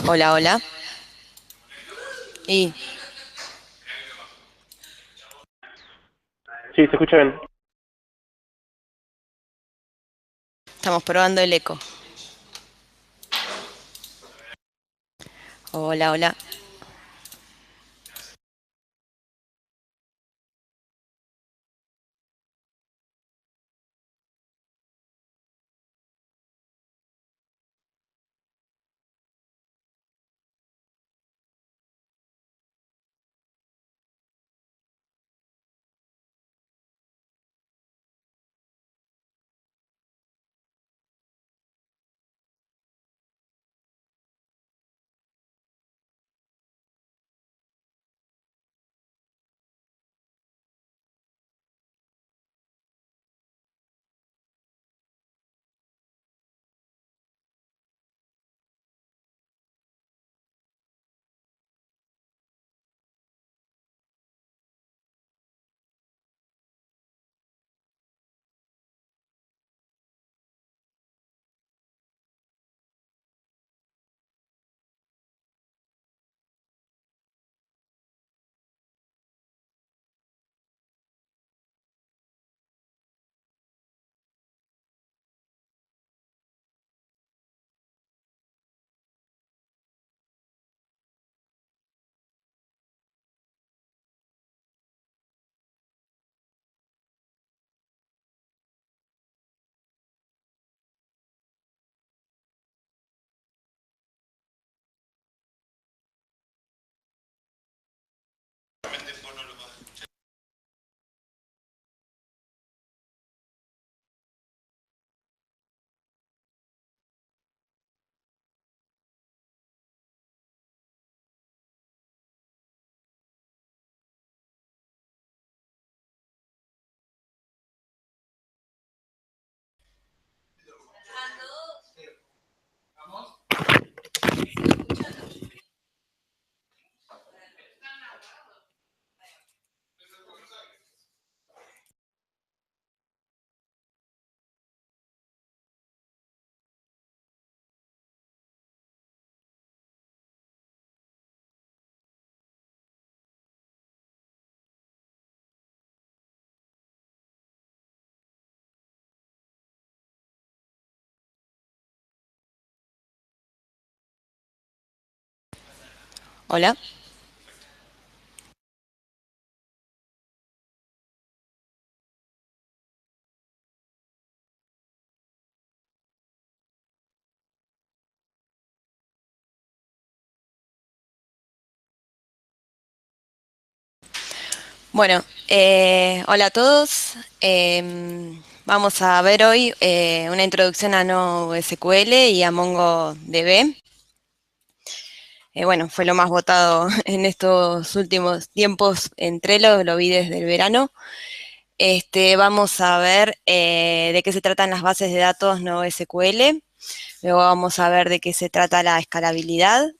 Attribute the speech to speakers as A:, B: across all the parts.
A: Hola, hola. Y
B: Sí, se escucha bien.
A: estamos probando el eco. Hola, hola. Hola. Bueno, hola a todos. Vamos a ver hoy una introducción a NoSQL y a MongoDB. Bueno, fue lo más votado en estos últimos tiempos en Trello, lo vi desde el verano. Vamos a ver de qué se tratan las bases de datos NoSQL. Luego vamos a ver de qué se trata la escalabilidad.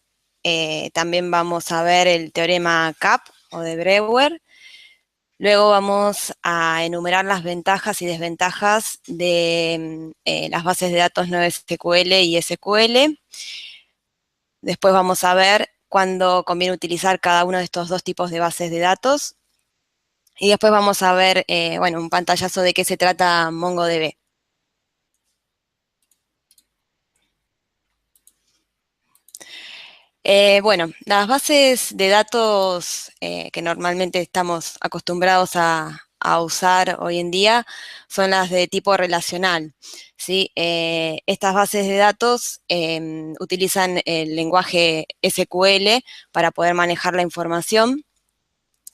A: También vamos a ver el teorema CAP o de Brewer. Luego vamos a enumerar las ventajas y desventajas de las bases de datos NoSQL y SQL. Después vamos a ver cuándo conviene utilizar cada uno de estos dos tipos de bases de datos. Y después vamos a ver, bueno, un pantallazo de qué se trata MongoDB. Bueno, las bases de datos que normalmente estamos acostumbrados a usar hoy en día son las de tipo relacional, ¿sí? Estas bases de datos utilizan el lenguaje SQL para poder manejar la información.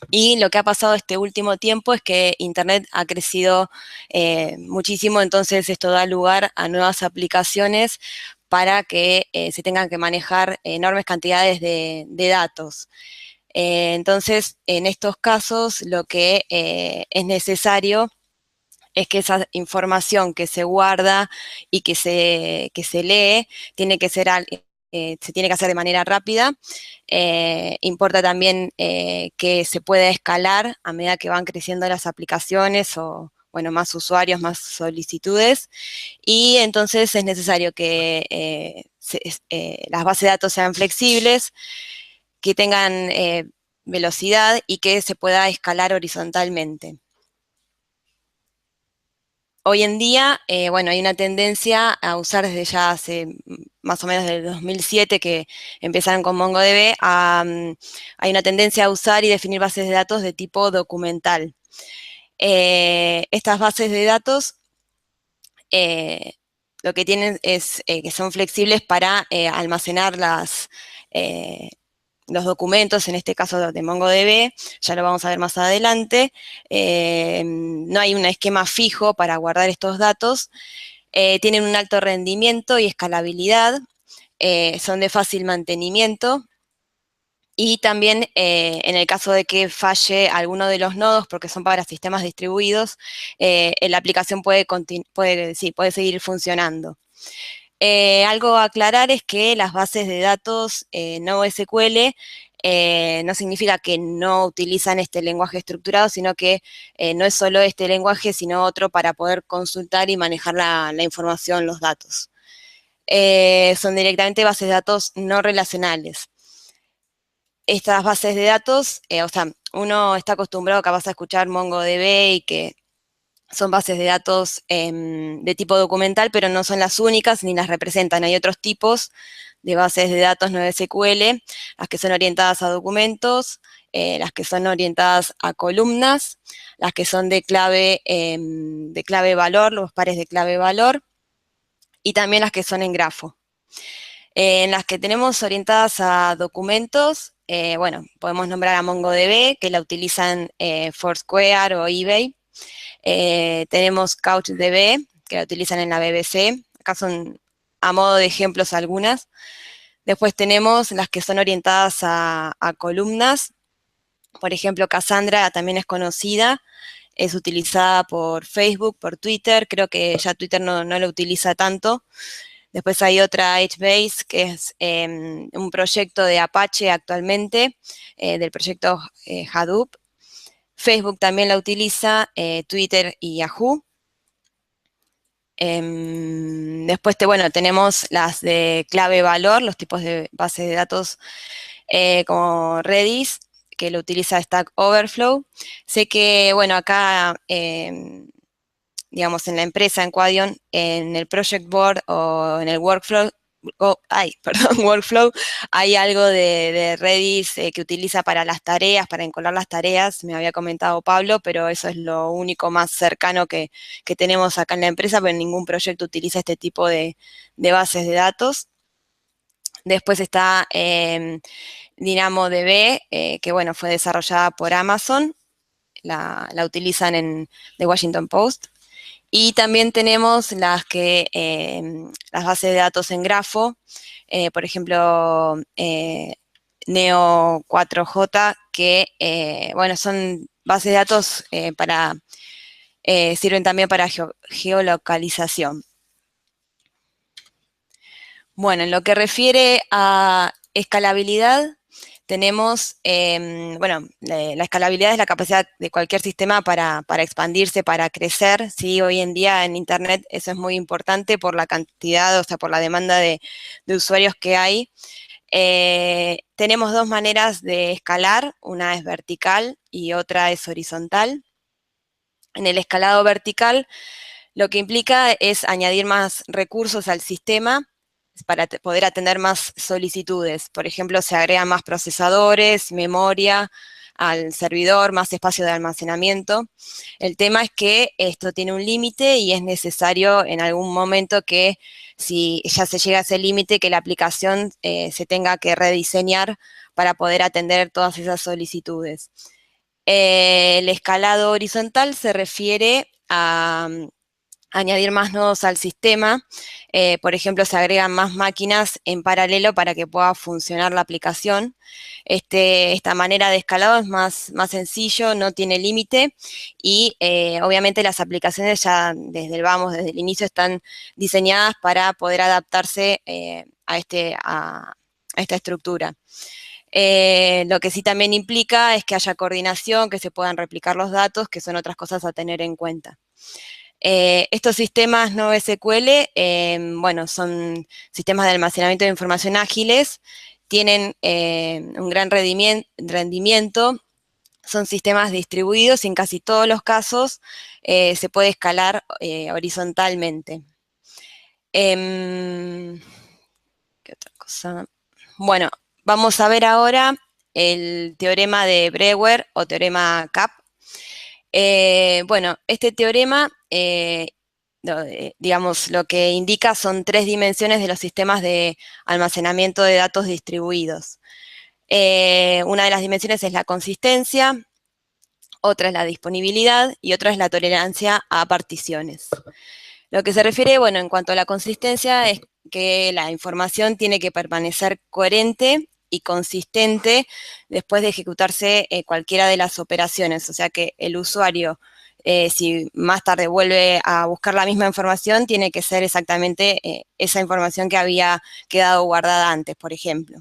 A: Y lo que ha pasado este último tiempo es que Internet ha crecido muchísimo, entonces esto da lugar a nuevas aplicaciones para que se tengan que manejar enormes cantidades de datos. Entonces, en estos casos, lo que es necesario es que esa información que se guarda y que se lee tiene que ser se tiene que hacer de manera rápida. Importa también que se pueda escalar a medida que van creciendo las aplicaciones o, bueno, más usuarios, más solicitudes. Y entonces es necesario que las bases de datos sean flexibles, que tengan velocidad y que se pueda escalar horizontalmente. Hoy en día, bueno, hay una tendencia a usar desde ya hace más o menos desde el 2007 que empezaron con MongoDB, hay una tendencia a usar y definir bases de datos de tipo documental. Estas bases de datos lo que tienen es que son flexibles para almacenar los documentos, en este caso de MongoDB, ya lo vamos a ver más adelante. No hay un esquema fijo para guardar estos datos. Tienen un alto rendimiento y escalabilidad. Son de fácil mantenimiento. Y también en el caso de que falle alguno de los nodos, porque son para sistemas distribuidos, la aplicación puede seguir funcionando. Algo a aclarar es que las bases de datos no SQL no significa que no utilizan este lenguaje estructurado, sino que no es solo este lenguaje, sino otro para poder consultar y manejar la información, los datos. Son directamente bases de datos no relacionales. Estas bases de datos, o sea, uno está acostumbrado capaz a escuchar MongoDB y que son bases de datos de tipo documental, pero no son las únicas ni las representan. Hay otros tipos de bases de datos no SQL, las que son orientadas a documentos, las que son orientadas a columnas, las que son de clave valor, los pares de clave valor, y también las que son en grafo. En las que tenemos orientadas a documentos, bueno, podemos nombrar a MongoDB, que la utilizan Foursquare o eBay. Tenemos CouchDB, que la utilizan en la BBC. Acá son a modo de ejemplos algunas. Después tenemos las que son orientadas a columnas. Por ejemplo, Cassandra también es conocida. Es utilizada por Facebook, por Twitter. Creo que ya Twitter no la utiliza tanto. Después hay otra HBase, que es un proyecto de Apache actualmente, del proyecto Hadoop. Facebook también la utiliza, Twitter y Yahoo. Después, bueno, tenemos las de clave valor, los tipos de bases de datos como Redis, que lo utiliza Stack Overflow. Sé que, bueno, acá digamos, en la empresa, en Quadion, en el project board o en el workflow, perdón, workflow, hay algo de Redis que utiliza para las tareas, para encolar las tareas, me había comentado Pablo, pero eso es lo único más cercano que tenemos acá en la empresa, pero ningún proyecto utiliza este tipo de bases de datos. Después está DynamoDB, que bueno, fue desarrollada por Amazon, la utilizan en The Washington Post. Y también tenemos las bases de datos en grafo, por ejemplo, Neo4j, que, bueno, son bases de datos sirven también para geolocalización. Bueno, en lo que refiere a escalabilidad, tenemos, bueno, la escalabilidad es la capacidad de cualquier sistema para expandirse, para crecer, ¿sí? Hoy en día en Internet eso es muy importante por la cantidad, o sea, por la demanda de usuarios que hay. Tenemos dos maneras de escalar, una es vertical y otra es horizontal. En el escalado vertical, lo que implica es añadir más recursos al sistema para poder atender más solicitudes. Por ejemplo, se agregan más procesadores, memoria al servidor, más espacio de almacenamiento. El tema es que esto tiene un límite y es necesario en algún momento que, si ya se llega a ese límite, que la aplicación se tenga que rediseñar para poder atender todas esas solicitudes. El escalado horizontal se refiere a añadir más nodos al sistema. Por ejemplo, se agregan más máquinas en paralelo para que pueda funcionar la aplicación. Esta manera de escalado es más sencillo, no tiene límite y obviamente las aplicaciones ya desde el inicio están diseñadas para poder adaptarse a esta estructura. Lo que sí también implica es que haya coordinación, que se puedan replicar los datos, que son otras cosas a tener en cuenta. Estos sistemas NoSQL, bueno, son sistemas de almacenamiento de información ágiles, tienen un gran rendimiento, son sistemas distribuidos y en casi todos los casos se puede escalar horizontalmente. ¿Qué otra cosa? Bueno, vamos a ver ahora el teorema de Brewer o teorema CAP. Bueno, este teorema, digamos, lo que indica son tres dimensiones de los sistemas de almacenamiento de datos distribuidos. Una de las dimensiones es la consistencia, otra es la disponibilidad y otra es la tolerancia a particiones. Lo que se refiere, bueno, en cuanto a la consistencia, es que la información tiene que permanecer coherente y consistente después de ejecutarse cualquiera de las operaciones. O sea que el usuario, si más tarde vuelve a buscar la misma información, tiene que ser exactamente esa información que había quedado guardada antes, por ejemplo.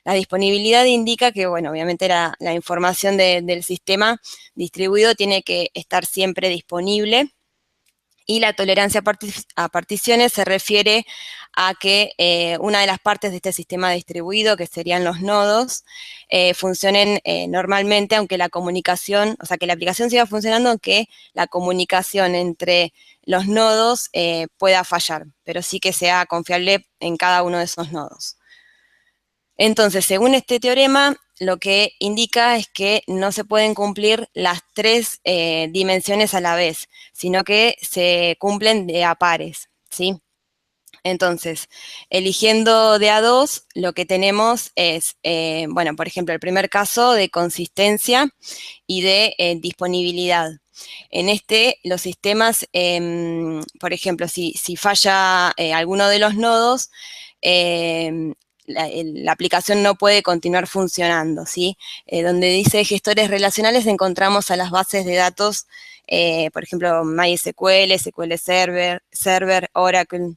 A: La disponibilidad indica que, bueno, obviamente la información del sistema distribuido tiene que estar siempre disponible. Y la tolerancia a particiones se refiere a que una de las partes de este sistema distribuido, que serían los nodos, funcionen normalmente, aunque la comunicación, o sea, que la aplicación siga funcionando, aunque la comunicación entre los nodos pueda fallar, pero sí que sea confiable en cada uno de esos nodos. Entonces, según este teorema, lo que indica es que no se pueden cumplir las tres dimensiones a la vez, sino que se cumplen de a pares, ¿sí? Entonces, eligiendo de a dos, lo que tenemos es, bueno, por ejemplo, el primer caso de consistencia y de disponibilidad. En este, los sistemas, por ejemplo, si falla alguno de los nodos, la aplicación no puede continuar funcionando, ¿sí? Donde dice gestores relacionales encontramos a las bases de datos, por ejemplo, MySQL, SQL Server, Oracle.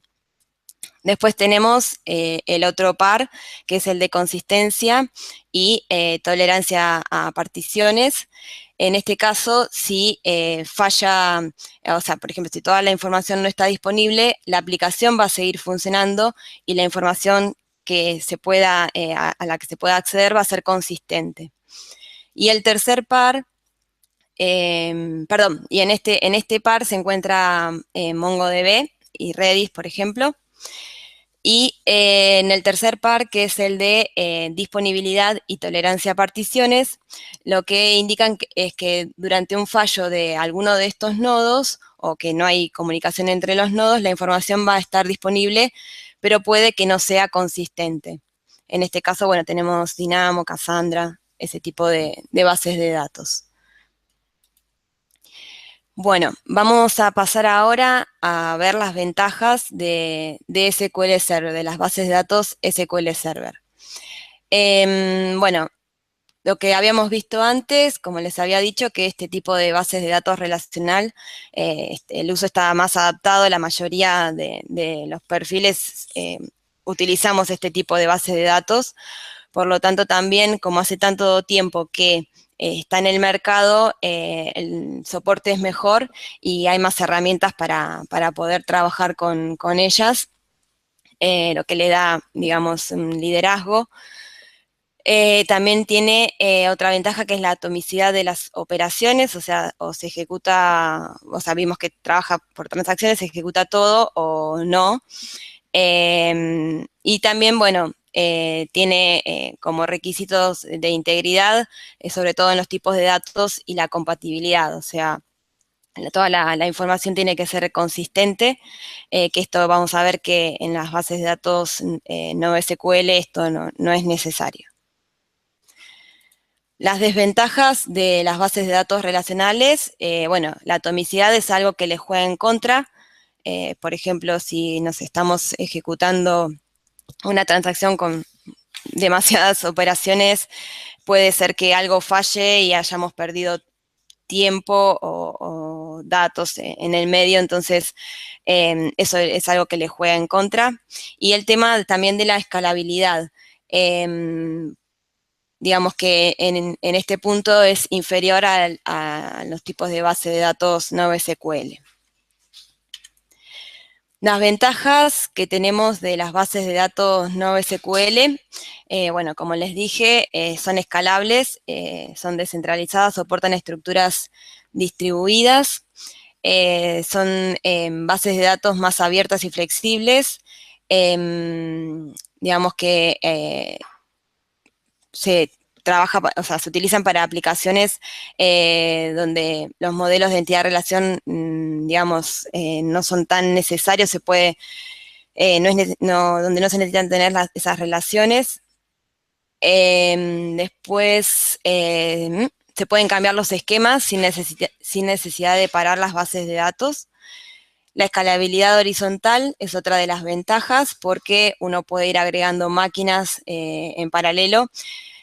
A: Después tenemos el otro par, que es el de consistencia y tolerancia a particiones. En este caso, si falla, o sea, por ejemplo, si toda la información no está disponible, la aplicación va a seguir funcionando y la información que se pueda, a la que se pueda acceder va a ser consistente. Y el tercer par, perdón, y en este par se encuentra MongoDB y Redis, por ejemplo. Y en el tercer par, que es el de disponibilidad y tolerancia a particiones, lo que indican es que durante un fallo de alguno de estos nodos, o que no hay comunicación entre los nodos, la información va a estar disponible, pero puede que no sea consistente. En este caso, bueno, tenemos Dynamo, Cassandra, ese tipo de bases de datos. Bueno, vamos a pasar ahora a ver las ventajas de SQL Server, de las bases de datos SQL Server. Bueno, lo que habíamos visto antes, como les había dicho, que este tipo de bases de datos relacional, el uso está más adaptado, la mayoría de los perfiles utilizamos este tipo de bases de datos, por lo tanto también, como hace tanto tiempo que está en el mercado, el soporte es mejor y hay más herramientas para poder trabajar con ellas, lo que le da, digamos, un liderazgo. También tiene otra ventaja que es la atomicidad de las operaciones, o sea, o se ejecuta, o sea, vimos que trabaja por transacciones, se ejecuta todo o no. Y también, bueno, tiene como requisitos de integridad, sobre todo en los tipos de datos y la compatibilidad, o sea, toda la información tiene que ser consistente, que esto vamos a ver que en las bases de datos no SQL esto no es necesario. Las desventajas de las bases de datos relacionales, bueno, la atomicidad es algo que les juega en contra. Por ejemplo, si nos estamos ejecutando una transacción con demasiadas operaciones, puede ser que algo falle y hayamos perdido tiempo o datos en el medio, entonces eso es algo que le juega en contra. Y el tema también de la escalabilidad. Digamos que en este punto es inferior a los tipos de base de datos no SQL. Las ventajas que tenemos de las bases de datos NoSQL, bueno, como les dije, son escalables, son descentralizadas, soportan estructuras distribuidas, son bases de datos más abiertas y flexibles, digamos que se trabaja, o sea, se utilizan para aplicaciones donde los modelos de entidad-relación, digamos, no son tan necesarios, se puede, donde no se necesitan tener esas relaciones. Después, se pueden cambiar los esquemas sin necesidad de parar las bases de datos. La escalabilidad horizontal es otra de las ventajas porque uno puede ir agregando máquinas en paralelo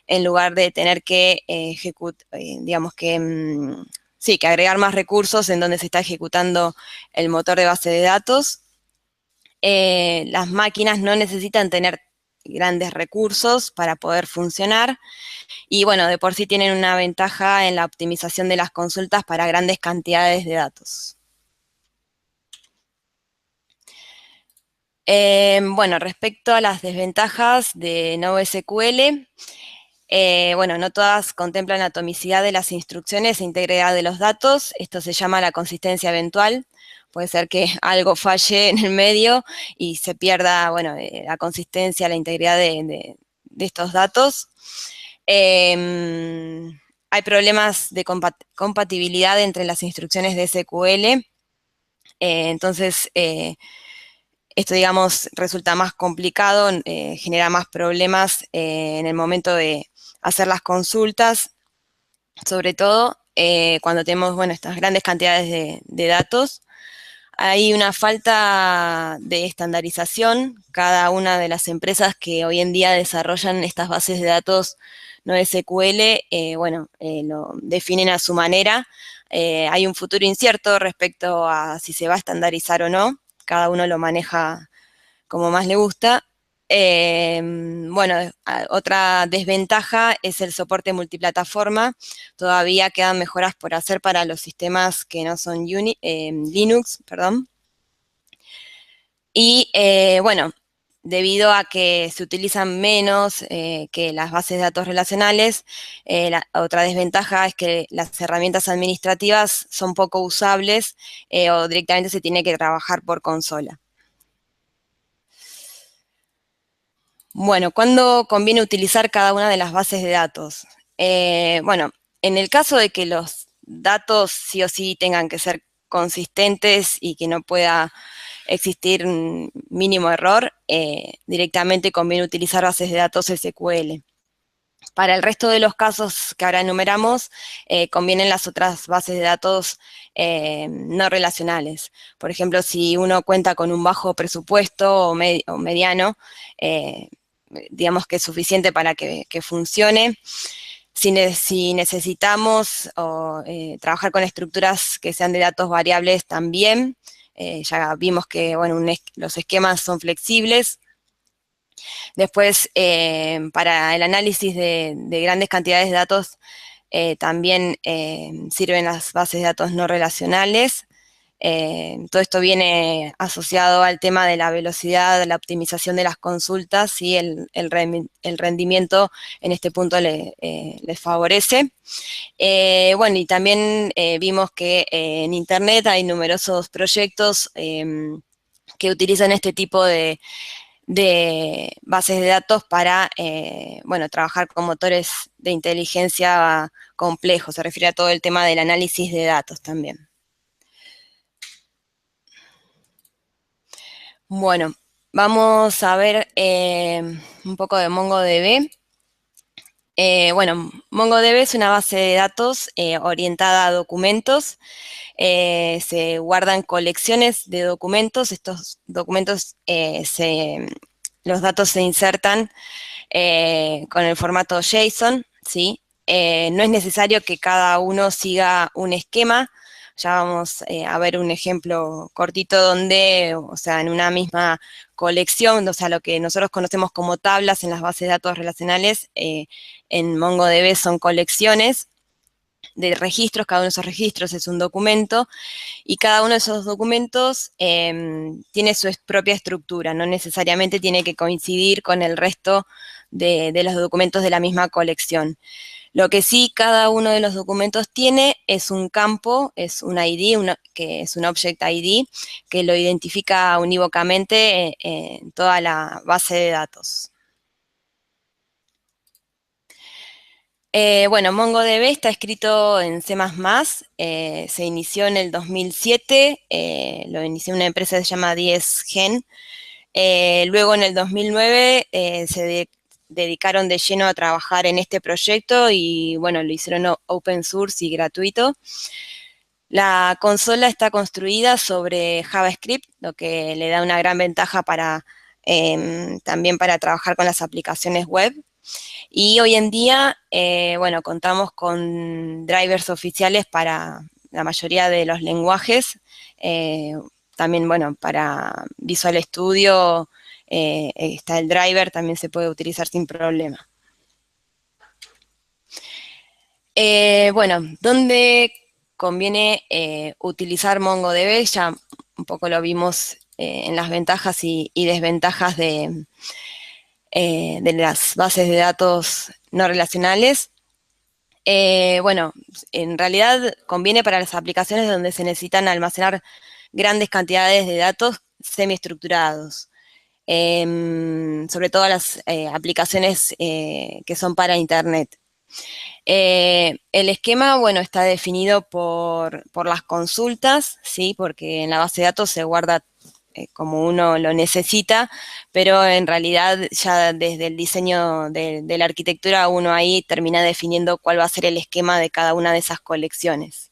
A: en lugar de tener que ejecutar, digamos que, sí, que agregar más recursos en donde se está ejecutando el motor de base de datos. Las máquinas no necesitan tener grandes recursos para poder funcionar y bueno, de por sí tienen una ventaja en la optimización de las consultas para grandes cantidades de datos. Bueno, respecto a las desventajas de NoSQL, bueno, no todas contemplan la atomicidad de las instrucciones e integridad de los datos. Esto se llama la consistencia eventual. Puede ser que algo falle en el medio y se pierda, bueno, la consistencia, la integridad de estos datos. Hay problemas de compatibilidad entre las instrucciones de SQL. Entonces, esto, digamos, resulta más complicado, genera más problemas en el momento de hacer las consultas, sobre todo cuando tenemos, bueno, estas grandes cantidades de datos. Hay una falta de estandarización. Cada una de las empresas que hoy en día desarrollan estas bases de datos NoSQL, bueno, lo definen a su manera. Hay un futuro incierto respecto a si se va a estandarizar o no. Cada uno lo maneja como más le gusta. Bueno, otra desventaja es el soporte multiplataforma. Todavía quedan mejoras por hacer para los sistemas que no son Linux, perdón. Y bueno, debido a que se utilizan menos que las bases de datos relacionales, la otra desventaja es que las herramientas administrativas son poco usables o directamente se tiene que trabajar por consola. Bueno, ¿cuándo conviene utilizar cada una de las bases de datos? Bueno, en el caso de que los datos sí o sí tengan que ser consistentes y que no pueda existir un mínimo error, directamente conviene utilizar bases de datos SQL. Para el resto de los casos que ahora enumeramos, convienen las otras bases de datos no relacionales. Por ejemplo, si uno cuenta con un bajo presupuesto o mediano, digamos que es suficiente para que funcione. Si necesitamos trabajar con estructuras que sean de datos variables también, ya vimos que bueno, los esquemas son flexibles. Después, para el análisis de grandes cantidades de datos, también sirven las bases de datos no relacionales. Todo esto viene asociado al tema de la velocidad, la optimización de las consultas y el rendimiento en este punto les favorece. Bueno, y también vimos que en Internet hay numerosos proyectos que utilizan este tipo de bases de datos para, bueno, trabajar con motores de inteligencia complejos. Se refiere a todo el tema del análisis de datos también. Bueno, vamos a ver un poco de MongoDB. Bueno, MongoDB es una base de datos orientada a documentos. Se guardan colecciones de documentos. Estos documentos, los datos se insertan con el formato JSON, ¿sí? No es necesario que cada uno siga un esquema. Ya vamos a ver un ejemplo cortito donde, o sea, en una misma colección, o sea, lo que nosotros conocemos como tablas en las bases de datos relacionales, en MongoDB son colecciones. de registros, cada uno de esos registros es un documento, y cada uno de esos documentos tiene su propia estructura, no necesariamente tiene que coincidir con el resto de los documentos de la misma colección. Lo que sí cada uno de los documentos tiene es un campo, es un ID, que es un Object ID, que lo identifica unívocamente en toda la base de datos. Bueno, MongoDB está escrito en C++, se inició en el 2007, lo inició una empresa que se llama 10Gen. Luego en el 2009 dedicaron de lleno a trabajar en este proyecto y bueno, lo hicieron open source y gratuito. La consola está construida sobre JavaScript, lo que le da una gran ventaja también para trabajar con las aplicaciones web. Y hoy en día, bueno, contamos con drivers oficiales para la mayoría de los lenguajes. También, bueno, para Visual Studio está el driver, también se puede utilizar sin problema. Bueno, ¿dónde conviene utilizar MongoDB? Ya un poco lo vimos en las ventajas y desventajas de las bases de datos no relacionales. Bueno, en realidad conviene para las aplicaciones donde se necesitan almacenar grandes cantidades de datos semiestructurados, sobre todo las aplicaciones que son para Internet. El esquema, bueno, está definido por las consultas, ¿sí? Porque en la base de datos se guarda como uno lo necesita, pero en realidad ya desde el diseño de la arquitectura uno ahí termina definiendo cuál va a ser el esquema de cada una de esas colecciones.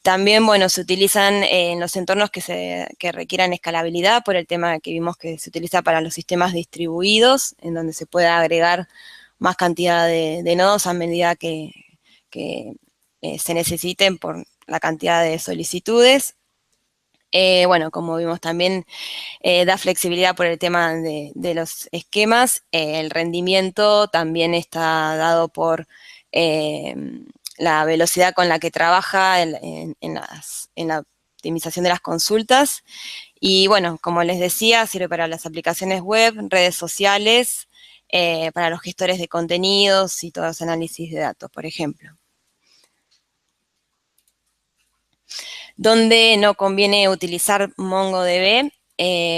A: También, bueno, se utilizan en los entornos que requieran escalabilidad, por el tema que vimos que se utiliza para los sistemas distribuidos, en donde se puede agregar más cantidad de nodos a medida que se necesiten por la cantidad de solicitudes. Bueno, como vimos también, da flexibilidad por el tema de los esquemas. El rendimiento también está dado por la velocidad con la que trabaja en la optimización de las consultas. Y bueno, como les decía, sirve para las aplicaciones web, redes sociales, para los gestores de contenidos y todos los análisis de datos, por ejemplo. Donde no conviene utilizar MongoDB,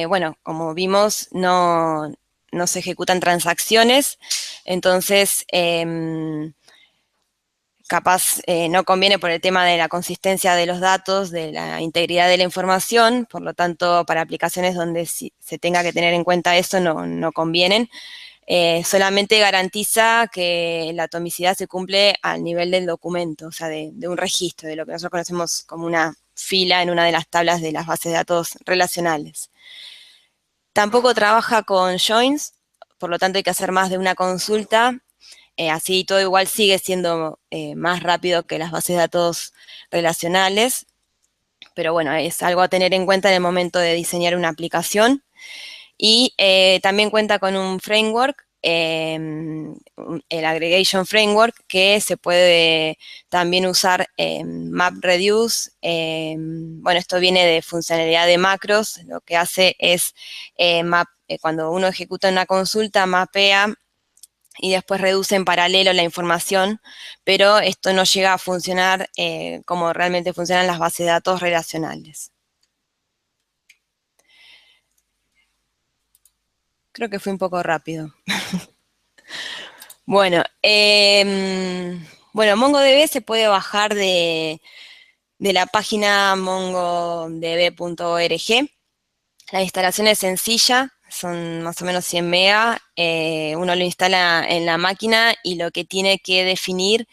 A: bueno, como vimos, no se ejecutan transacciones, entonces capaz no conviene por el tema de la consistencia de los datos, de la integridad de la información, por lo tanto, para aplicaciones donde se tenga que tener en cuenta eso, no convienen. Solamente garantiza que la atomicidad se cumple al nivel del documento, o sea, de un registro, de lo que nosotros conocemos como una fila en una de las tablas de las bases de datos relacionales. Tampoco trabaja con joins, por lo tanto hay que hacer más de una consulta, así todo igual sigue siendo más rápido que las bases de datos relacionales, pero bueno, es algo a tener en cuenta en el momento de diseñar una aplicación. Y también cuenta con un framework, el Aggregation Framework, que se puede también usar MapReduce. Bueno, esto viene de funcionalidad de macros. Lo que hace es, cuando uno ejecuta una consulta, mapea y después reduce en paralelo la información, pero esto no llega a funcionar como realmente funcionan las bases de datos relacionales. Creo que fue un poco rápido. Bueno, MongoDB se puede bajar de la página mongodb.org. La instalación es sencilla, son más o menos 100 mega. Uno lo instala en la máquina y lo que tiene que definir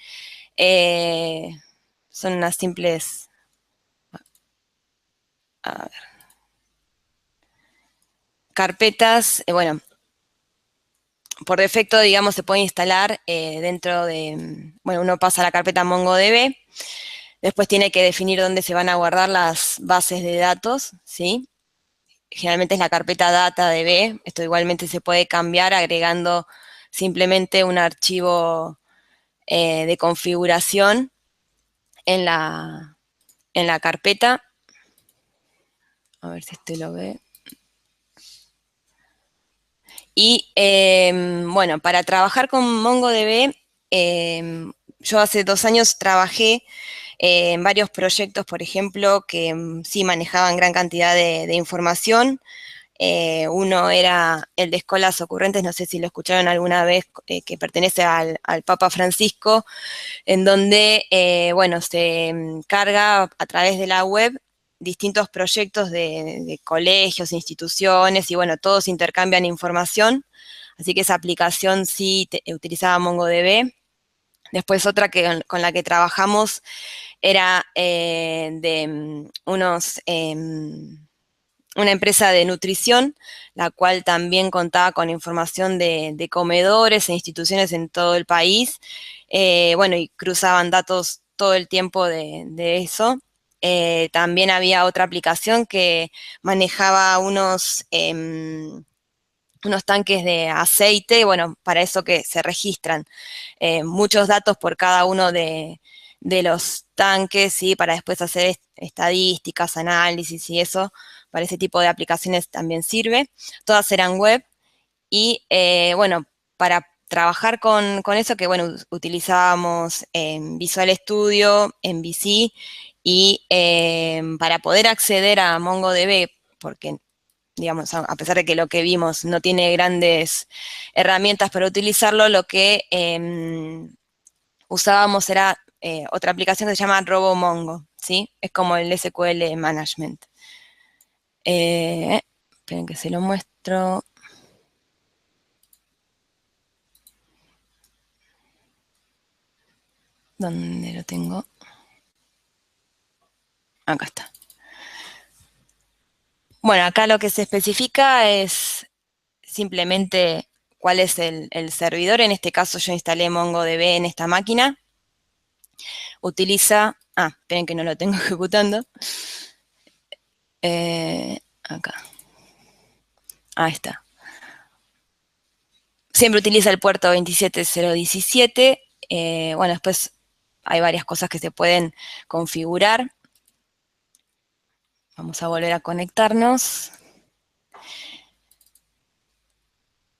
A: son unas simples a ver, carpetas. Bueno, por defecto, digamos, se puede instalar dentro de, bueno, uno pasa a la carpeta MongoDB. Después tiene que definir dónde se van a guardar las bases de datos, ¿sí? Generalmente es la carpeta DataDB. Esto igualmente se puede cambiar agregando simplemente un archivo de configuración en la carpeta. A ver si este lo ve. Y bueno, para trabajar con MongoDB, yo hace 2 años trabajé en varios proyectos, por ejemplo, que sí manejaban gran cantidad de información. Uno era el de Escolas Ocurrentes, no sé si lo escucharon alguna vez, que pertenece al Papa Francisco, en donde, bueno, se carga a través de la web distintos proyectos de colegios, instituciones, y bueno, todos intercambian información. Así que esa aplicación sí utilizaba MongoDB. Después otra con la que trabajamos era de una empresa de nutrición, la cual también contaba con información de comedores e instituciones en todo el país. Bueno, y cruzaban datos todo el tiempo de eso. También había otra aplicación que manejaba unos tanques de aceite, bueno, para eso que se registran muchos datos por cada uno de los tanques, ¿sí? Para después hacer estadísticas, análisis y eso, para ese tipo de aplicaciones también sirve. Todas eran web y, bueno, para trabajar con eso, que bueno, utilizábamos en Visual Studio, en VC, y para poder acceder a MongoDB, porque digamos, a pesar de que lo que vimos no tiene grandes herramientas para utilizarlo, lo que usábamos era otra aplicación que se llama RoboMongo, ¿sí? Es como el SQL Management. Esperen que se lo muestro. ¿Dónde lo tengo? Acá está. Bueno, acá lo que se especifica es simplemente cuál es el servidor. En este caso yo instalé MongoDB en esta máquina. Utiliza... esperen que no lo tengo ejecutando. Acá. Ahí está. Siempre utiliza el puerto 27017. Bueno, después hay varias cosas que se pueden configurar. Vamos a volver a conectarnos.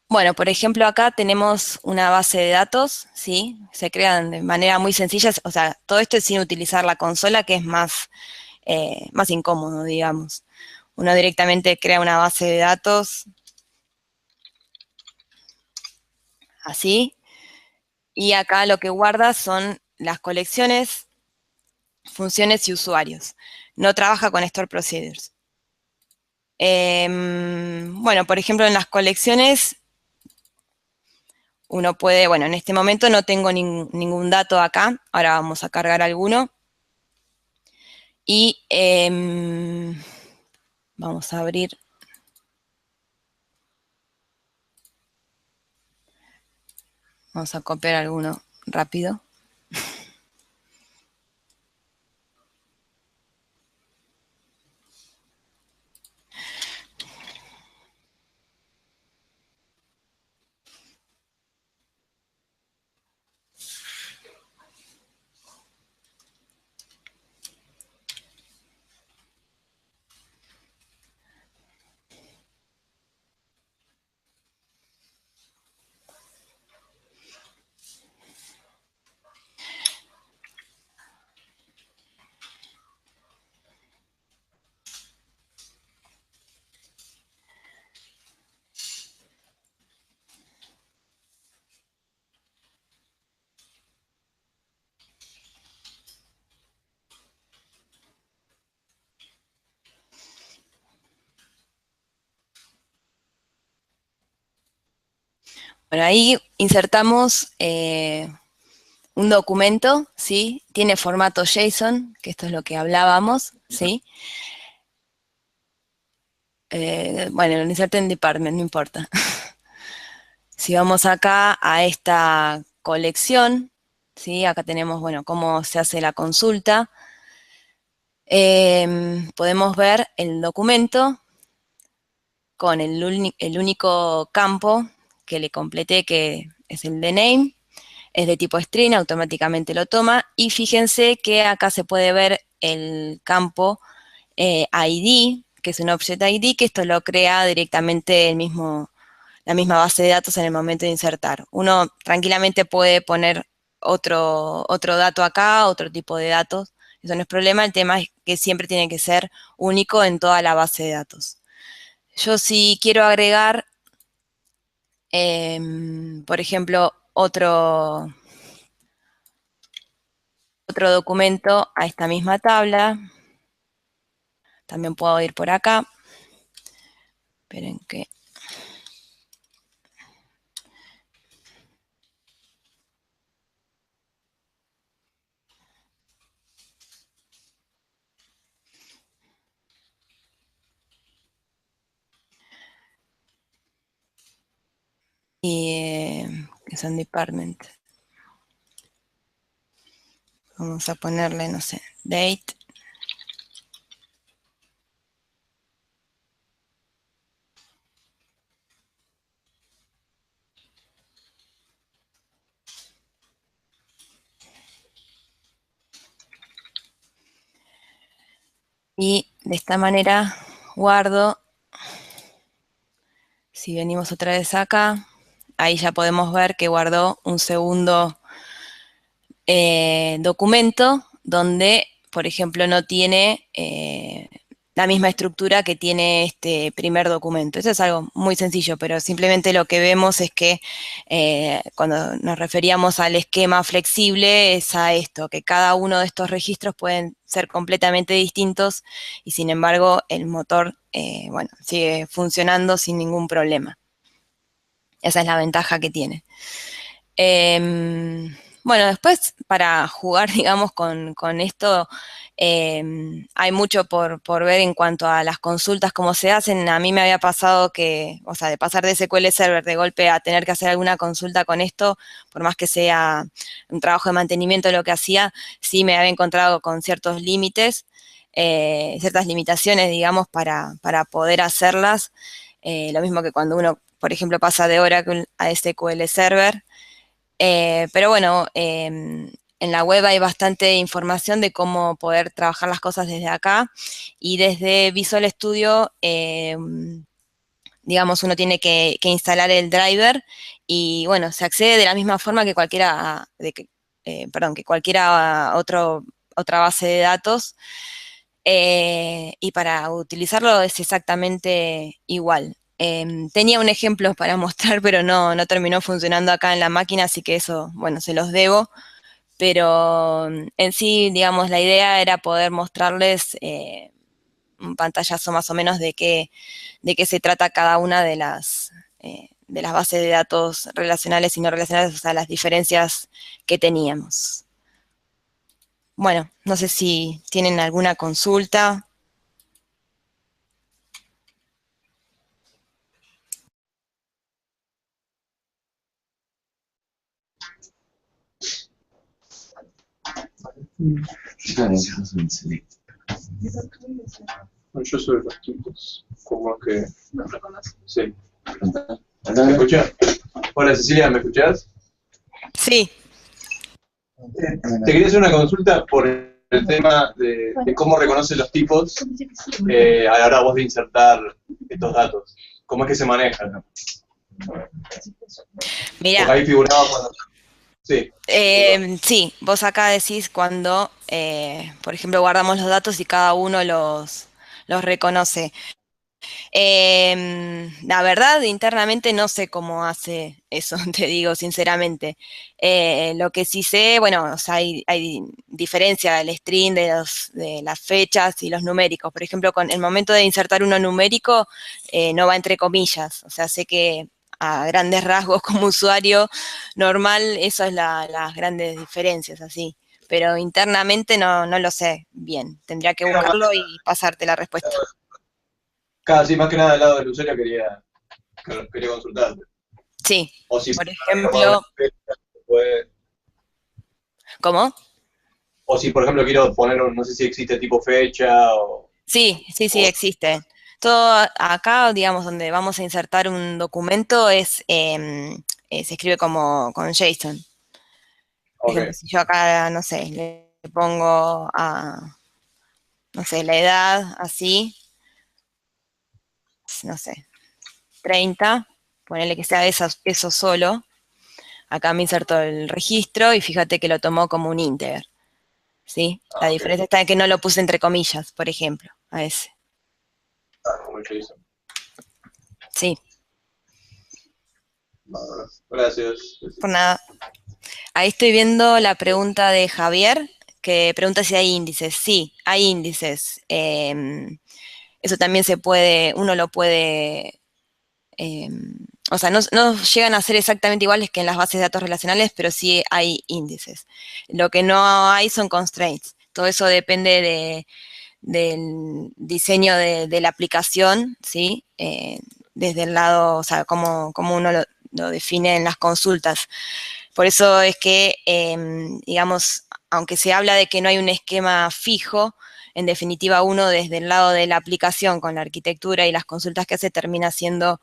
A: Bueno, por ejemplo, acá tenemos una base de datos, ¿sí? Se crean de manera muy sencilla, o sea, todo esto es sin utilizar la consola, que es más incómodo, digamos. Uno directamente crea una base de datos, así, y acá lo que guarda son las colecciones, funciones y usuarios. No trabaja con Store Procedures. Bueno, por ejemplo, en las colecciones uno puede, bueno, en este momento no tengo ningún dato acá, ahora vamos a cargar alguno. Y vamos a abrir. Vamos a copiar alguno rápido. Bueno, ahí insertamos un documento, ¿sí? Tiene formato JSON, que esto es lo que hablábamos, ¿sí? Bueno, lo inserté en Department, no importa. Si vamos acá a esta colección, ¿sí? Acá tenemos, bueno, cómo se hace la consulta. Podemos ver el documento con el único campo que le completé, que es el de name. es de tipo string, automáticamente lo toma, y fíjense que acá se puede ver el campo ID, que es un Object ID, que esto lo crea directamente la misma base de datos en el momento de insertar. Uno tranquilamente puede poner otro dato acá, otro tipo de datos, eso no es problema, el tema es que siempre tiene que ser único en toda la base de datos. Yo si quiero agregar, por ejemplo, otro documento a esta misma tabla, también puedo ir por acá. Esperen que... que son department. Vamos a ponerle, no sé, date. Y de esta manera guardo. Si venimos otra vez acá, ahí ya podemos ver que guardó un segundo documento donde, por ejemplo, no tiene la misma estructura que tiene este primer documento. Eso es algo muy sencillo, pero simplemente lo que vemos es que cuando nos referíamos al esquema flexible es a esto, que cada uno de estos registros pueden ser completamente distintos y sin embargo el motor bueno, sigue funcionando sin ningún problema. Esa es la ventaja que tiene. Bueno, después para jugar, digamos, con esto, hay mucho por ver en cuanto a las consultas, cómo se hacen. A mí me había pasado que, o sea, de pasar de SQL Server de golpe a tener que hacer alguna consulta con esto, por más que sea un trabajo de mantenimiento lo que hacía, sí me había encontrado con ciertos límites, ciertas limitaciones, digamos, para poder hacerlas. Lo mismo que cuando uno, por ejemplo, pasa de Oracle a SQL Server. Pero bueno, en la web hay bastante información de cómo poder trabajar las cosas desde acá y desde Visual Studio, digamos, uno tiene que instalar el driver y bueno, se accede de la misma forma que cualquiera, perdón, que cualquiera otra base de datos. Y para utilizarlo es exactamente igual. Tenía un ejemplo para mostrar, pero no terminó funcionando acá en la máquina, así que eso, bueno, se los debo. Pero en sí, digamos, la idea era poder mostrarles un pantallazo más o menos de qué se trata cada una de las bases de datos relacionales y no relacionales, o sea, las diferencias que teníamos. Bueno, no sé si tienen alguna consulta.
B: Yo soy los tipos, como que... ¿No reconoce? Sí. ¿Me escuchas? Hola Cecilia, ¿me escuchás?
A: Sí.
B: Te quería hacer una consulta por el tema de cómo reconoce los tipos a la hora vos de insertar estos datos. ¿Cómo es que se manejan? ¿No?
A: Mirá,
B: Porque ahí figuraba cuando... Sí.
A: sí, vos acá decís cuando, por ejemplo, guardamos los datos y cada uno los reconoce. La verdad, internamente no sé cómo hace eso, te digo sinceramente. Lo que sí sé, bueno, o sea, hay diferencia del string, de las fechas y los numéricos. Por ejemplo, con el momento de insertar uno numérico, no va entre comillas. O sea, sé que a grandes rasgos como usuario normal, eso es las grandes diferencias, así. Pero internamente no lo sé bien. Tendría que
B: Era más,
A: buscarlo y pasarte la respuesta.
B: casi más que nada del lado del usuario quería consultarte.
A: Sí,
B: O si
A: por
B: guardar una
A: ejemplo,
B: fecha, después...
A: ¿cómo?
B: O si, por ejemplo, quiero poner, no sé si existe tipo fecha
A: Sí,
B: o
A: existe. Todo acá, digamos, donde vamos a insertar un documento se escribe como con JSON. Por
B: Ok.
A: ejemplo, si yo acá, no sé, le pongo a, no sé, la edad así, no sé, 30, ponele que sea eso solo. Acá me inserto el registro y fíjate que lo tomó como un integer, ¿sí? La
B: Ah, ok.
A: diferencia está en que no lo puse entre comillas, por ejemplo, a ese.
B: Ah, como yo hice.
A: Sí,
B: Bárbaro. Gracias.
A: por nada. Ahí estoy viendo la pregunta de Javier, que pregunta si hay índices. Sí, hay índices. Eso también se puede, uno lo puede, eh, o sea, no llegan a ser exactamente iguales que en las bases de datos relacionales, pero sí hay índices. Lo que no hay son constraints. Todo eso depende del diseño de la aplicación, ¿sí? Desde el lado, o sea, cómo uno lo define en las consultas. Por eso es que, digamos, aunque se habla de que no hay un esquema fijo, en definitiva uno desde el lado de la aplicación con la arquitectura y las consultas que hace termina siendo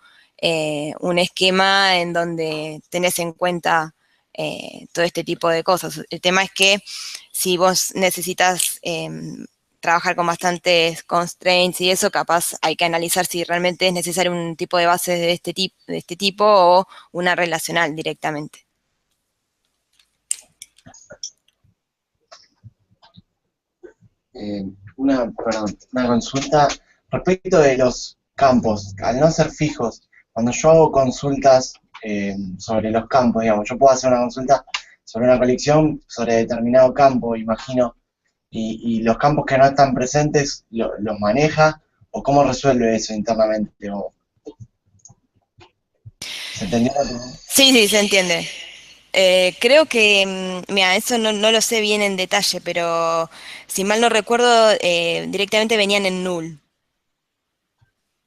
A: un esquema en donde tenés en cuenta todo este tipo de cosas. El tema es que si vos necesitas trabajar con bastantes constraints y eso, capaz hay que analizar si realmente es necesario un tipo de base de este tipo o una relacional directamente.
C: eh, una consulta respecto de los campos, al no ser fijos, cuando yo hago consultas sobre los campos, digamos, yo puedo hacer una consulta sobre una colección, sobre determinado campo, imagino, y los campos que no están presentes los maneja, o cómo resuelve eso internamente, o ¿se entendió la pregunta?
A: Sí, sí, se entiende. Creo que, mira, eso no lo sé bien en detalle, pero si mal no recuerdo, directamente venían en null.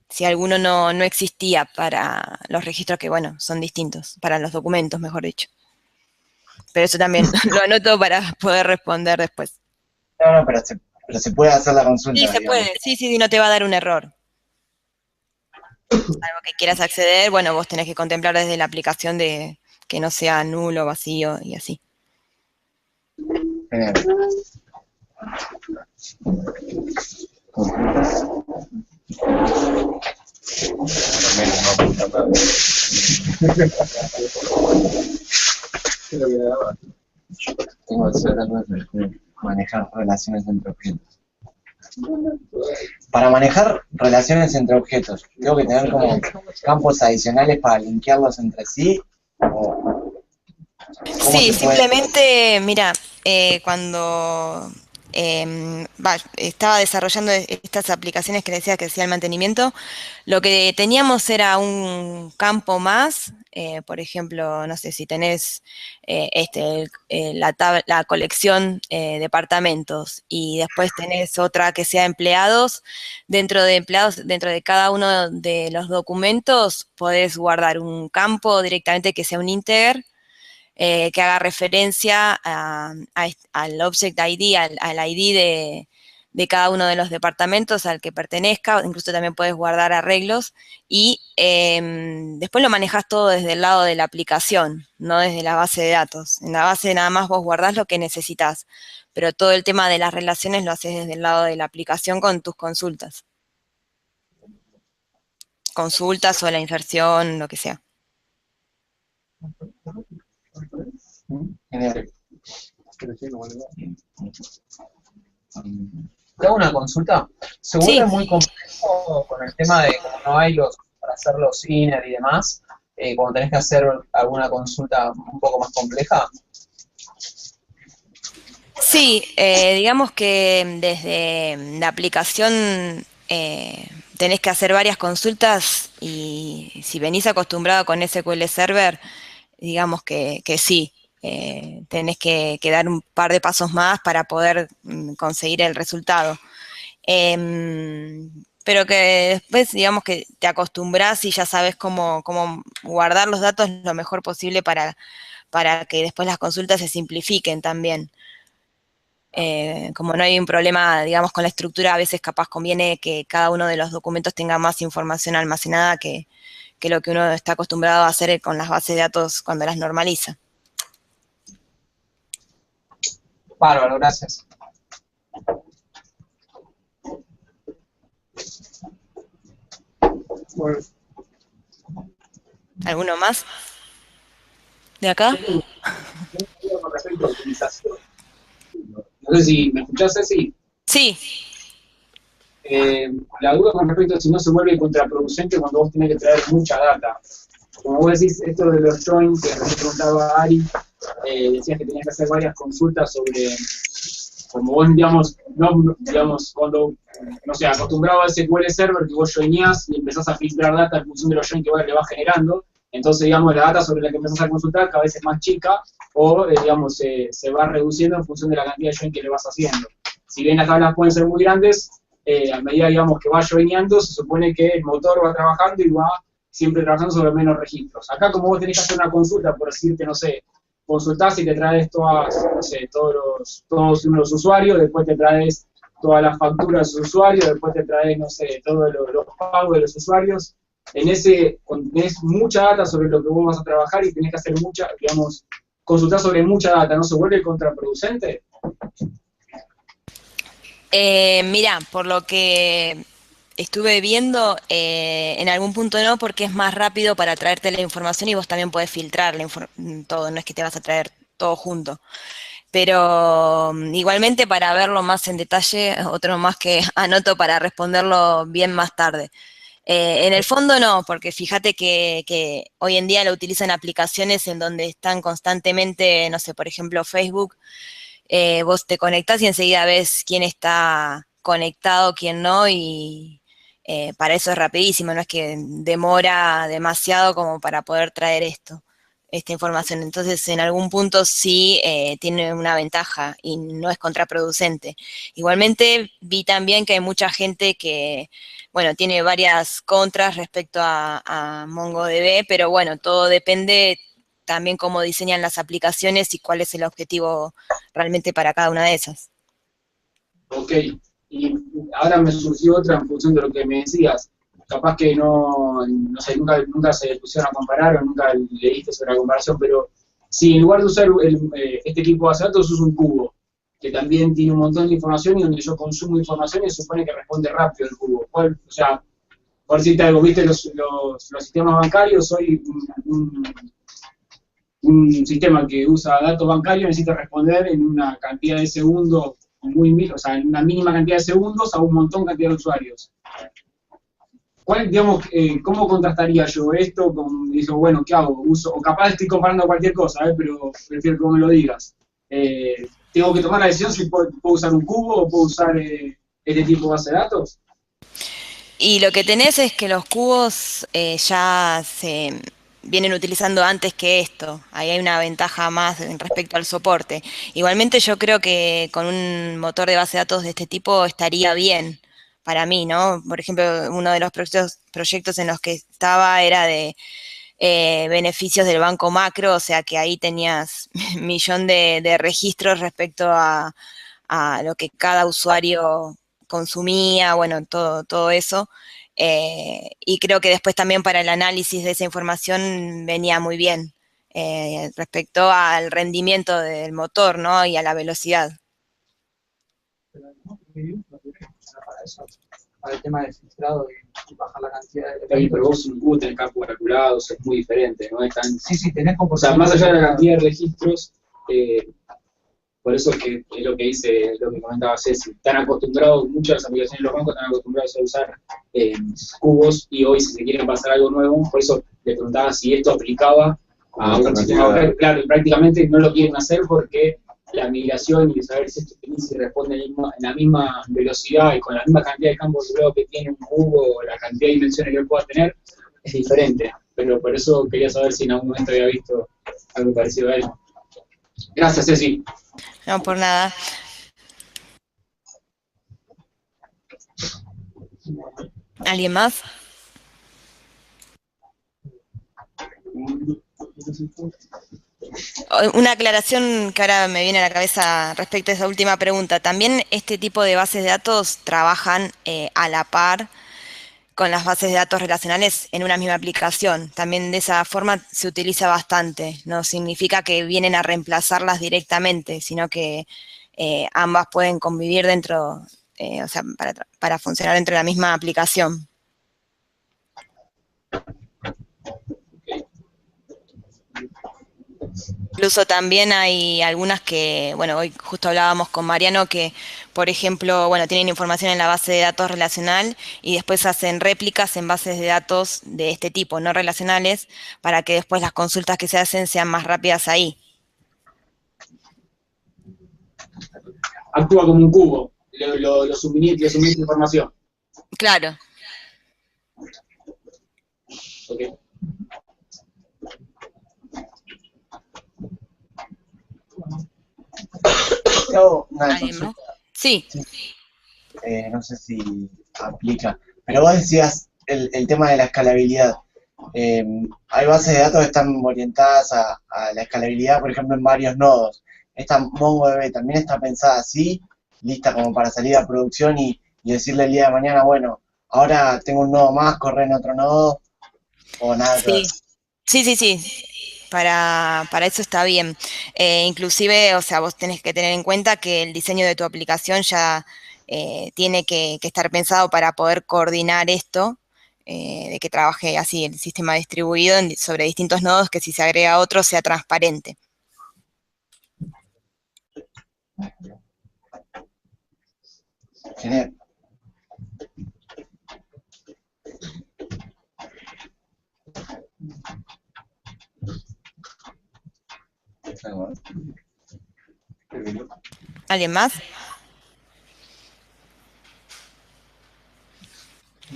A: Si alguno no existía para los registros que, bueno, son distintos, para los documentos, mejor dicho. Pero eso también lo anoto para poder responder después.
C: No, no, pero se puede hacer la
A: Sí,
C: consulta,
A: se puede,
C: digamos.
A: sí, sí, sí, no te va a dar un error. Algo que quieras acceder, bueno, vos tenés que contemplar desde la aplicación de que no sea nulo, vacío y así.
C: Genial.
B: Menos no apunta nada. Creo que nada más.
C: Tengo que ser algo de manejar relaciones entre objetos. Para manejar relaciones entre objetos, tengo que tener como campos adicionales para linkearlos entre sí, o cómo
A: Sí,
C: se puede.
A: simplemente, mira, cuando estaba desarrollando estas aplicaciones que decía que hacía el mantenimiento, lo que teníamos era un campo más, por ejemplo, no sé si tenés la colección departamentos y después tenés otra que sea empleados, dentro de cada uno de los documentos podés guardar un campo directamente que sea un integer que haga referencia al Object ID, al ID de cada uno de los departamentos al que pertenezca, incluso también puedes guardar arreglos y después lo manejas todo desde el lado de la aplicación, no desde la base de datos. En la base nada más vos guardás lo que necesitas, pero todo el tema de las relaciones lo haces desde el lado de la aplicación con tus consultas. Consultas o la inserción, lo que sea.
C: Genial.
D: Te hago una consulta. Se
A: Sí,
D: vuelve muy complejo con el tema de como no hay los para hacer los inner y demás, cuando tenés que hacer alguna consulta un poco más compleja.
A: sí, digamos que desde la aplicación tenés que hacer varias consultas y si venís acostumbrado con SQL Server, digamos que sí, tenés que dar un par de pasos más para poder conseguir el resultado. Pero que después, digamos que te acostumbras y ya sabes cómo guardar los datos lo mejor posible para que después las consultas se simplifiquen también. Como no hay un problema, digamos, con la estructura, a veces capaz conviene que cada uno de los documentos tenga más información almacenada que lo que uno está acostumbrado a hacer con las bases de datos cuando las normaliza.
D: Bárbaro, gracias.
E: Bueno,
A: ¿Alguno más? ¿De acá?
E: con respecto a la utilización. No sé si me escuchás, Ceci.
A: Sí.
E: La duda con respecto a si no se vuelve contraproducente cuando vos tenés que traer mucha data. Como vos decís, esto de los joins, que recién preguntaba Ari, decías que tenías que hacer varias consultas sobre, como vos, digamos, no, digamos, cuando, no sé, acostumbrado a SQL Server que vos joineás y empezás a filtrar data en función de los joins que vos le vas generando, entonces, digamos, la data sobre la que empezás a consultar cada vez es más chica o, digamos, se va reduciendo en función de la cantidad de joins que le vas haciendo. Si bien las tablas pueden ser muy grandes, a medida, digamos, que va joineando, se supone que el motor va trabajando y va siempre trabajando sobre menos registros. Acá, como vos tenés que hacer una consulta, por decirte, no sé, consultás y te traes todas, no sé, todos los usuarios, después te traes todas las facturas de los usuarios, después te traes, no sé, todos los pagos de los usuarios. Tenés mucha data sobre lo que vos vas a trabajar y tenés que hacer mucha, digamos, consultar sobre mucha data, ¿no se vuelve contraproducente?
A: Mira, por lo que estuve viendo, en algún punto no, porque es más rápido para traerte la información y vos también podés filtrar todo, no es que te vas a traer todo junto. Pero igualmente para verlo más en detalle, otro más que anoto para responderlo bien más tarde. En el fondo no, porque fíjate que hoy en día lo utilizan aplicaciones en donde están constantemente, no sé, por ejemplo Facebook, vos te conectás y enseguida ves quién está conectado, quién no, y para eso es rapidísimo, no es que demora demasiado como para poder traer esta información. Entonces, en algún punto sí tiene una ventaja y no es contraproducente. Igualmente, vi también que hay mucha gente que, bueno, tiene varias contras respecto a MongoDB, pero bueno, todo depende también cómo diseñan las aplicaciones y cuál es el objetivo realmente para cada una de esas.
E: Ok, y ahora me surgió otra en función de lo que me decías. Capaz que no sé, nunca se pusieron a comparar o nunca leíste sobre la comparación, pero si en lugar de usar este equipo de base de datos uso un cubo, que también tiene un montón de información y donde yo consumo información y se supone que responde rápido el cubo. O sea, por decirte algo, viste los sistemas bancarios, hoy un sistema que usa datos bancarios necesita responder en una cantidad de segundos o sea, en una mínima cantidad de segundos a un montón de cantidad de usuarios. Digamos, ¿cómo contrastaría yo esto? Digo, bueno, ¿qué hago? O capaz estoy comparando cualquier cosa, pero prefiero que me lo digas. ¿Tengo que tomar la decisión si puedo usar un cubo o puedo usar este tipo de base de datos?
A: Y lo que tenés es que los cubos ya se vienen utilizando antes que esto. Ahí hay una ventaja más respecto al soporte. Igualmente yo creo que con un motor de base de datos de este tipo estaría bien para mí, ¿no? Por ejemplo, uno de los proyectos en los que estaba era de beneficios del banco macro, o sea que ahí tenías 1.000.000 de registros respecto a lo que cada usuario consumía, bueno, todo eso. Y creo que después también para el análisis de esa información venía muy bien respecto al rendimiento del motor, ¿no? Y a la velocidad.
D: Para el tema de filtrado y bajar la cantidad de
E: Está bien, pero vos un cubo tenés campos calculados, es muy diferente, ¿no? Es tan,
D: Sí, tenés
E: o sea, más allá de la cantidad de registros, por eso es que es lo que dice, lo que comentaba Ceci, están acostumbrados, muchas de las aplicaciones de los bancos están acostumbrados a usar cubos y hoy si se quieren pasar algo nuevo, por eso le preguntaba si esto aplicaba a un sistema bancario. Claro, prácticamente no lo quieren hacer porque la migración y saber si esto si responde en la misma velocidad y con la misma cantidad de campos calculados que tiene un cubo o la cantidad de dimensiones que pueda tener, es diferente. Pero por eso quería saber si en algún momento había visto algo parecido a eso. Gracias, Ceci.
A: No, por nada. ¿Alguien más? Una aclaración que ahora me viene a la cabeza respecto a esa última pregunta. También este tipo de bases de datos trabajan a la par con las bases de datos relacionales en una misma aplicación. También de esa forma se utiliza bastante. No significa que vienen a reemplazarlas directamente, sino que ambas pueden convivir dentro, o sea, para funcionar dentro de la misma aplicación. Incluso también hay algunas que, bueno, hoy justo hablábamos con Mariano que, por ejemplo, bueno, tienen información en la base de datos relacional y después hacen réplicas en bases de datos de este tipo, no relacionales, para que después las consultas que se hacen sean más rápidas ahí.
E: Actúa como un cubo, lo suministra información.
A: Claro.
E: Okay.
A: ¿Alguien más? Sí.
C: No sé si aplica, pero vos decías el tema de la escalabilidad. Hay bases de datos que están orientadas a la escalabilidad, por ejemplo, en varios nodos. Esta MongoDB también está pensada así, lista como para salir a producción y decirle el día de mañana, bueno, ahora tengo un nodo más, corre en otro nodo, o nada que ver.
A: Sí. Para eso está bien. Inclusive, o sea, vos tenés que tener en cuenta que el diseño de tu aplicación ya tiene que estar pensado para poder coordinar esto, de que trabaje así el sistema distribuido sobre distintos nodos, que si se agrega otro sea transparente.
C: Genial.
A: ¿Alguien más?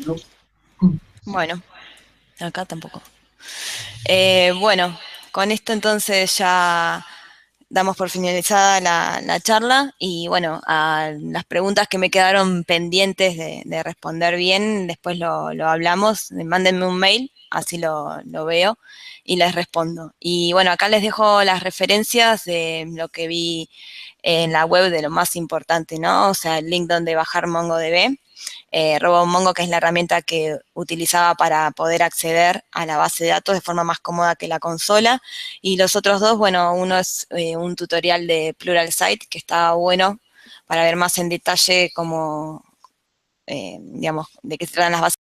E: No.
A: Bueno, acá tampoco. Bueno, con esto entonces ya damos por finalizada la charla y bueno, a las preguntas que me quedaron pendientes de responder bien, después lo hablamos, mándenme un mail, así lo veo y les respondo. Y bueno, acá les dejo las referencias de lo que vi en la web de lo más importante, ¿no? O sea, el link donde bajar MongoDB. RoboMongo, que es la herramienta que utilizaba para poder acceder a la base de datos de forma más cómoda que la consola. Y los otros dos, bueno, uno es un tutorial de Pluralsight, que está bueno para ver más en detalle cómo, digamos, de qué se tratan las bases